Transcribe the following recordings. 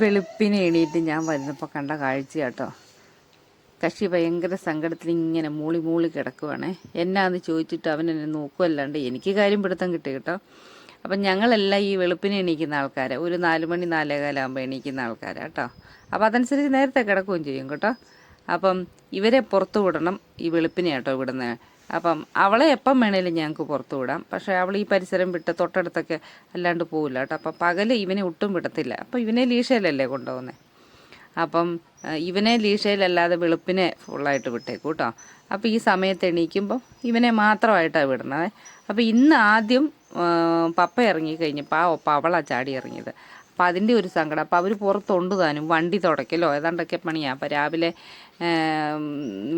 വെളുപ്പിനെ എണീറ്റ് ഞാൻ വരുന്നപ്പോൾ കണ്ട കാഴ്ച കേട്ടോ. കക്ഷി ഭയങ്കര സങ്കടത്തിൽ ഇങ്ങനെ മൂളി മൂളി കിടക്കുവാണേ. എന്നാന്ന് ചോദിച്ചിട്ട് അവൻ എന്നെ നോക്കുമല്ലാണ്ട് എനിക്ക് കാര്യം പിടുത്തം കിട്ടി കേട്ടോ. അപ്പം ഞങ്ങളെല്ലാം ഈ വെളുപ്പിനെ എണീക്കുന്ന ആൾക്കാരെ, ഒരു 4 മണി 4:15 ആകുമ്പോൾ എണീക്കുന്ന ആൾക്കാരാണ് കേട്ടോ. അപ്പോൾ അതനുസരിച്ച് നേരത്തെ കിടക്കുകയും ചെയ്യും കേട്ടോ. അപ്പം ഇവരെ പുറത്തു വിടണം ഈ വെളുപ്പിനെ കേട്ടോ ഇവിടുന്ന്. അപ്പം അവളെ എപ്പം വേണേലും ഞങ്ങൾക്ക് പുറത്തു വിടാം. പക്ഷേ അവൾ ഈ പരിസരം വിട്ട് തൊട്ടടുത്തൊക്കെ അല്ലാണ്ട് പോകില്ല കേട്ടോ. അപ്പം പകൽ ഇവനെ ഒട്ടും വിടത്തില്ല. അപ്പം ഇവനെ ലീഷയിലല്ലേ കൊണ്ടുപോകുന്നത്. അപ്പം ഇവനെ ലീഷയിലല്ലാതെ വെളുപ്പിനെ ഫുള്ളായിട്ട് വിട്ടേക്കും കേട്ടോ. അപ്പോൾ ഈ സമയത്ത് എണീക്കുമ്പം ഇവനെ മാത്രമായിട്ടാണ് വിടണത്. അപ്പോൾ ഇന്ന് ആദ്യം പപ്പ ഇറങ്ങിക്കഴിഞ്ഞപ്പോൾ അവളാണ് ചാടി ഇറങ്ങിയത്. അപ്പോൾ അതിൻ്റെ ഒരു സങ്കടം. അപ്പോൾ അവർ പുറത്തുണ്ട് താനും വണ്ടി തുടയ്ക്കലോ ഏതാണ്ടൊക്കെ പണിയാണ്. അപ്പോൾ രാവിലെ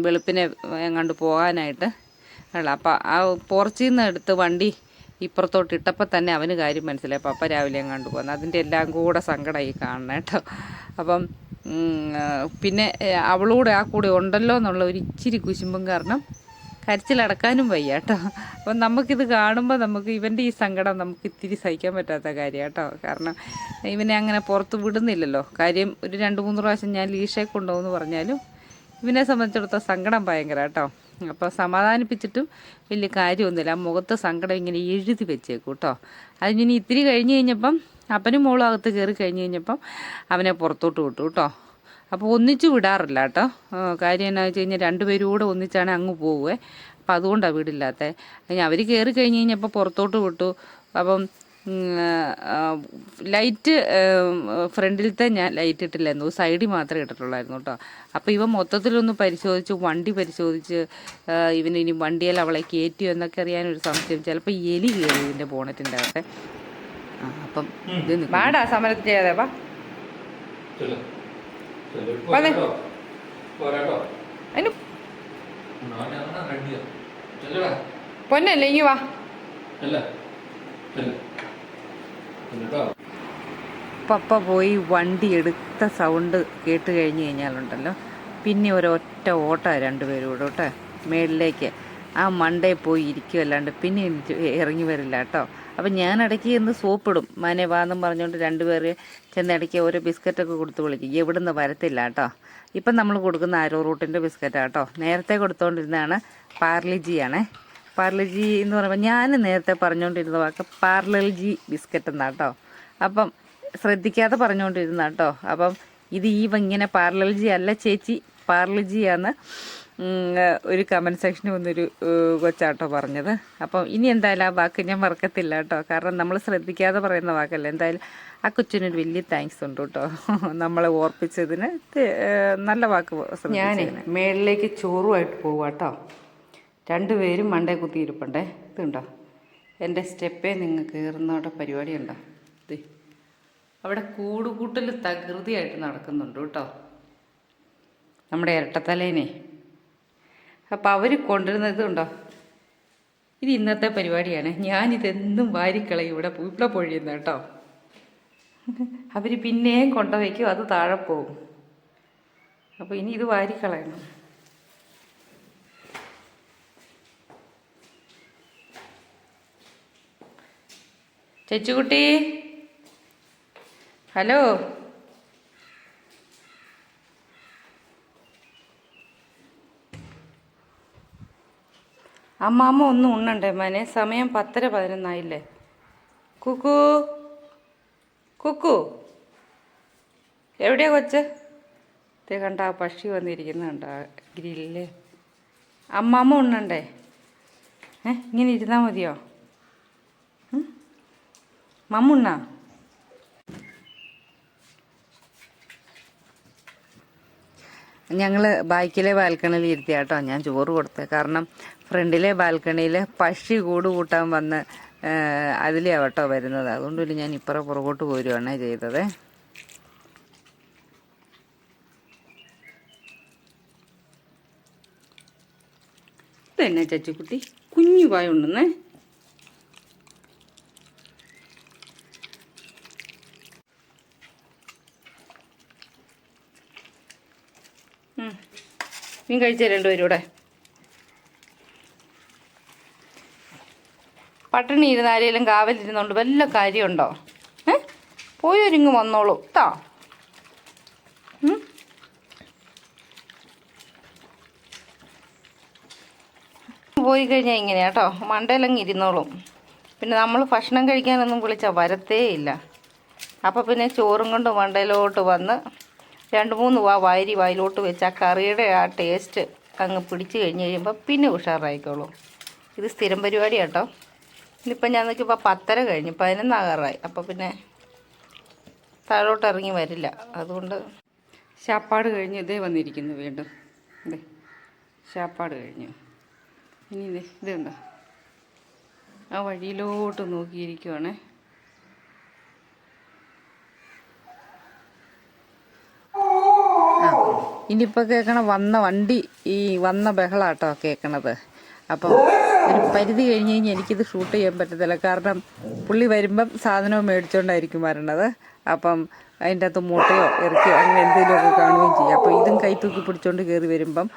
വെളുപ്പിനെ എങ്ങാണ്ട് പോകാനായിട്ട് ഉള്ള. അപ്പോൾ ആ പോർച്ചിൽ നിന്ന് എടുത്ത് വണ്ടി ഇപ്പുറത്തോട്ട് ഇട്ടപ്പോൾ തന്നെ അവന് കാര്യം മനസ്സിലായി പപ്പ രാവിലെ എങ്ങാണ്ട് പോകുന്നത്. അതിൻ്റെ എല്ലാം കൂടെ സങ്കടമായി കാണണം കേട്ടോ. അപ്പം പിന്നെ അവളൂടെ ആ കൂടെ ഉണ്ടല്ലോ എന്നുള്ള ഒരു ഇച്ചിരി കുശുമ്പും കാരണം കരച്ചിലടക്കാനും വയ്യ കേട്ടോ. അപ്പം നമുക്കിത് കാണുമ്പോൾ നമുക്ക് ഇവൻ്റെ ഈ സങ്കടം നമുക്ക് ഇത്തിരി സഹിക്കാൻ പറ്റാത്ത കാര്യം കേട്ടോ. കാരണം ഇവനെ അങ്ങനെ പുറത്ത് വിടുന്നില്ലല്ലോ. കാര്യം ഒരു 2-3 പ്രാവശ്യം ഞാൻ ലീഷയെ കൊണ്ടുപോകുമെന്ന് പറഞ്ഞാലും ഇവനെ സംബന്ധിച്ചിടത്തോളം സങ്കടം ഭയങ്കര കേട്ടോ. അപ്പോൾ സമാധാനിപ്പിച്ചിട്ടും വലിയ കാര്യമൊന്നുമില്ല. ആ മുഖത്ത് സങ്കടം ഇങ്ങനെ എഴുതി വെച്ചേക്കും കേട്ടോ. അതിനി ഇത്തിരി കഴിഞ്ഞ് കഴിഞ്ഞപ്പം അപ്പനും മോളും അകത്ത് കയറി കഴിഞ്ഞ് കഴിഞ്ഞപ്പം അവനെ പുറത്തോട്ട് വിട്ടു കേട്ടോ. അപ്പോൾ ഒന്നിച്ച് വിടാറില്ല കേട്ടോ. കാര്യം എന്നാ വെച്ച് കഴിഞ്ഞാൽ 2 പേരും കൂടെ ഒന്നിച്ചാണ് അങ്ങ് പോവുക. അപ്പം അതുകൊണ്ടാണ് വീടില്ലാത്തത്. അതിന് അവർ കയറി കഴിഞ്ഞ് കഴിഞ്ഞപ്പോൾ പുറത്തോട്ട് വിട്ടു. അപ്പം ലൈറ്റ് ഫ്രണ്ടിലത്തെ ഞാൻ ലൈറ്റ് ഇട്ടില്ലായിരുന്നു, സൈഡിൽ മാത്രമേ ഇട്ടിട്ടുള്ളായിരുന്നു കേട്ടോ. അപ്പോൾ ഇവ മൊത്തത്തിലൊന്ന് പരിശോധിച്ച് വണ്ടി പരിശോധിച്ച് ഇവന് ഇനി വണ്ടിയിൽ അവളെ കയറ്റിയോ എന്നൊക്കെ അറിയാനൊരു സംശയം. ചിലപ്പോൾ എലി കയറി ഇതിൻ്റെ ബോണറ്റിൻ്റെ അകത്തെ. അപ്പം ഇത് വാടാ സമരത്തിൽ ചെയ്യാതെ വാ അതിന് പൊന്നല്ലേ ഇങ്ങി വാ. പപ്പ പോയി വണ്ടി എടുത്ത സൗണ്ട് കേട്ട് കഴിഞ്ഞ് കഴിഞ്ഞാലുണ്ടല്ലോ പിന്നെ ഒരൊറ്റ ഓട്ടമാണ് 2 പേരും കൂടെ കേട്ടോ മേളിലേക്ക്. ആ മണ്ടേ പോയി ഇരിക്കുമല്ലാണ്ട് പിന്നെ ഇറങ്ങി വരില്ല കേട്ടോ. അപ്പം ഞാൻ ഇടയ്ക്ക് ചെന്ന് സോപ്പിടും. മനെ വാന്നും പറഞ്ഞുകൊണ്ട് 2 പേര് ചെന്ന് ഇടയ്ക്ക് ഓരോ ബിസ്ക്കറ്റൊക്കെ കൊടുത്ത് വിളിക്കും. എവിടുന്ന് വരത്തില്ല കേട്ടോ. ഇപ്പം നമ്മൾ കൊടുക്കുന്ന ആരോ റൂട്ടിൻ്റെ ബിസ്ക്കറ്റാണ് കേട്ടോ. നേരത്തെ കൊടുത്തുകൊണ്ടിരുന്നതാണ് പാർലിജിയാണേ. പാർലിജി എന്ന് പറയുമ്പോൾ ഞാൻ നേരത്തെ പറഞ്ഞുകൊണ്ടിരുന്ന വാക്ക് പാർലൽജി ബിസ്ക്കറ്റ് എന്നാണ് കേട്ടോ. അപ്പം ശ്രദ്ധിക്കാതെ പറഞ്ഞുകൊണ്ടിരുന്ന കേട്ടോ. അപ്പം ഇത് ഇങ്ങനെ പാർലൽജി അല്ല ചേച്ചി പാർലിജിയാന്ന് ഒരു കമൻറ്റ് സെക്ഷനിൽ വന്നൊരു കൊച്ചാട്ടോ പറഞ്ഞത്. അപ്പം ഇനി എന്തായാലും ആ വാക്ക് ഞാൻ മറക്കത്തില്ല കേട്ടോ. കാരണം നമ്മൾ ശ്രദ്ധിക്കാതെ പറയുന്ന വാക്കല്ല. എന്തായാലും ആ കൊച്ചിനൊരു വലിയ താങ്ക്സ് ഉണ്ട് കേട്ടോ, നമ്മളെ ഓർപ്പിച്ചതിന്. നല്ല വാക്ക്. ഞാൻ മേളിലേക്ക് ചോറുമായിട്ട് പോവാട്ടോ. 2 പേരും മണ്ടേ കുത്തിയിരിപ്പണ്ടേ. ഇതുണ്ടോ എൻ്റെ സ്റ്റെപ്പേ നിങ്ങൾ കയറുന്നവിടെ പരിപാടി ഉണ്ടോ. ഇത് അവിടെ കൂടുകൂട്ടൽ തകൃതിയായിട്ട് നടക്കുന്നുണ്ട് കേട്ടോ നമ്മുടെ ഇരട്ടത്തലേനെ. അപ്പോൾ അവർ കൊണ്ടുവരുന്നത് ഉണ്ടോ. ഇത് ഇന്നത്തെ പരിപാടിയാണ്. ഞാനിതെന്നും വാരിക്കളയും ഇവിടെ പൊഴിയുന്ന കേട്ടോ. അവർ പിന്നെയും കൊണ്ടുവയ്ക്കും, അത് താഴെ പോകും. അപ്പോൾ ഇനി ഇത് വാരിക്കളയണം. ചേച്ചുകുട്ടി ഹലോ. അമ്മാമ്മ ഒന്നും ഉണ്ണണ്ടേ മോനെ, സമയം 10:11 കുക്കു കുക്കു എവിടെയാ കൊച്ച്? ഇത് കണ്ട ആ പക്ഷി വന്നിരിക്കുന്നുണ്ട് ആ ഗ്രില്ലേ. അമ്മാമ്മ ഉണ്ണണ്ടേ? ഇങ്ങനെ ഇരുന്നാൽ മതിയോ? മമ്മുണ്ണ ഞങ്ങൾ ബാക്കിലെ ബാൽക്കണിയിൽ ഇരുത്തിയ കേട്ടോ ഞാൻ ചോറ് കൊടുത്തത്. കാരണം ഫ്രണ്ടിലെ ബാൽക്കണിയിൽ പക്ഷി കൂട് കൂട്ടാൻ വന്ന് അതിലെയാണ് കേട്ടോ വരുന്നത്. അതുകൊണ്ടില്ല ഞാൻ പുറകോട്ട് പോരുകയാണ് ചെയ്തത്. ഇതെന്നാ ചച്ചുക്കുട്ടി കുഞ്ഞു പായ ഉണ്ടെന്നേ. മീൻ കഴിച്ച 2 പേരും കൂടെ പട്ടിണി ഇരുന്ന് ആരെങ്കിലും കാവലിരുന്നുകൊണ്ട് വല്ല കാര്യമുണ്ടോ? പോയൊരിങ്ങ് വന്നോളൂ കേട്ടോ. പോയി കഴിഞ്ഞാൽ ഇങ്ങനെയാ കേട്ടോ, മണ്ടയിലങ്ങ് ഇരുന്നോളും. പിന്നെ നമ്മൾ ഭക്ഷണം കഴിക്കാനൊന്നും വിളിച്ചാൽ വരത്തേ ഇല്ല. അപ്പോൾ പിന്നെ ചോറും കൊണ്ട് മണ്ടയിലോട്ട് വന്ന് 2-3 വാരി വായിലോട്ട് വെച്ച് ആ കറിയുടെ ആ ടേസ്റ്റ് അങ്ങ് പിടിച്ച് കഴിഞ്ഞ് കഴിയുമ്പോൾ പിന്നെ ഉഷാറായിക്കോളും. ഇത് സ്ഥിരം പരിപാടി കേട്ടോ. ഇന്നിപ്പം ഞാൻ നോക്കിയപ്പോൾ 10:30 കഴിഞ്ഞു, 11 ആകാറായി. അപ്പോൾ പിന്നെ താഴോട്ട് ഇറങ്ങി വരില്ല. അതുകൊണ്ട് ശാപ്പാട് കഴിഞ്ഞ് ഇതേ വന്നിരിക്കുന്നു വീണ്ടും. ഇതേ ശാപ്പാട് കഴിഞ്ഞു. ഇനി ഇതുണ്ടോ, ആ വഴിയിലോട്ട് നോക്കിയിരിക്കുവാണേ. ഇനിയിപ്പോൾ കേൾക്കണ വണ്ടി വന്ന ബഹളാട്ടോ കേൾക്കണത്. അപ്പം ഒരു പരിധി കഴിഞ്ഞ് കഴിഞ്ഞാൽ എനിക്കിത് ഷൂട്ട് ചെയ്യാൻ പറ്റത്തില്ല. കാരണം പുള്ളി വരുമ്പം സാധനവും മേടിച്ചുകൊണ്ടായിരിക്കും വരണത്. അപ്പം അതിൻ്റെ അകത്ത് മുട്ടയോ ഇറച്ചിയോ അങ്ങനെ എന്തെങ്കിലുമൊക്കെ കാണുകയും ചെയ്യും. അപ്പോൾ ഇതും കൈ തൂക്കി പിടിച്ചുകൊണ്ട് കയറി വരുമ്പം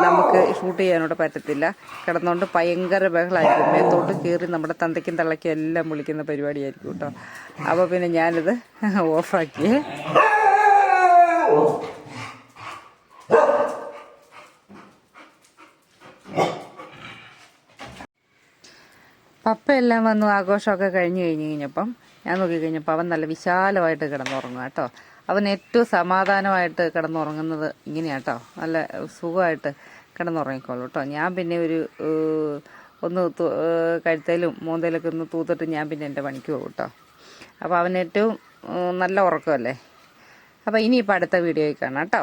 നമുക്ക് ഷൂട്ട് ചെയ്യാനോട് പറ്റത്തില്ല. കിടന്നുകൊണ്ട് ഭയങ്കര ബഹളമായിരിക്കും. മേത്തോട്ട് കയറി നമ്മുടെ തന്തയ്ക്കും തള്ളയ്ക്കും എല്ലാം വിളിക്കുന്ന പരിപാടിയായിരിക്കും കേട്ടോ. അപ്പോൾ പിന്നെ ഞാനിത് ഓഫാക്കിയേ. പപ്പയെല്ലാം വന്നു ആഘോഷമൊക്കെ കഴിഞ്ഞപ്പം ഞാൻ നോക്കിക്കഴിഞ്ഞപ്പോൾ അവൻ നല്ല വിശാലമായിട്ട് കിടന്നുറങ്ങുക കേട്ടോ. അവൻ ഏറ്റവും സമാധാനമായിട്ട് കിടന്നുറങ്ങുന്നത് ഇങ്ങനെയാട്ടോ, നല്ല സുഖമായിട്ട് കിടന്നുറങ്ങിക്കോളൂ കേട്ടോ. ഞാൻ പിന്നെ ഒന്ന് കഴുത്തേലും മൂന്തയിലൊക്കെ ഒന്ന് തൂത്തിട്ട് ഞാൻ പിന്നെ എൻ്റെ പണിക്ക് പോകും കേട്ടോ. അപ്പോൾ അവൻ ഏറ്റവും നല്ല ഉറക്കമല്ലേ. അപ്പോൾ ഇനിയിപ്പോൾ അടുത്ത വീഡിയോയിൽ കാണാം കേട്ടോ.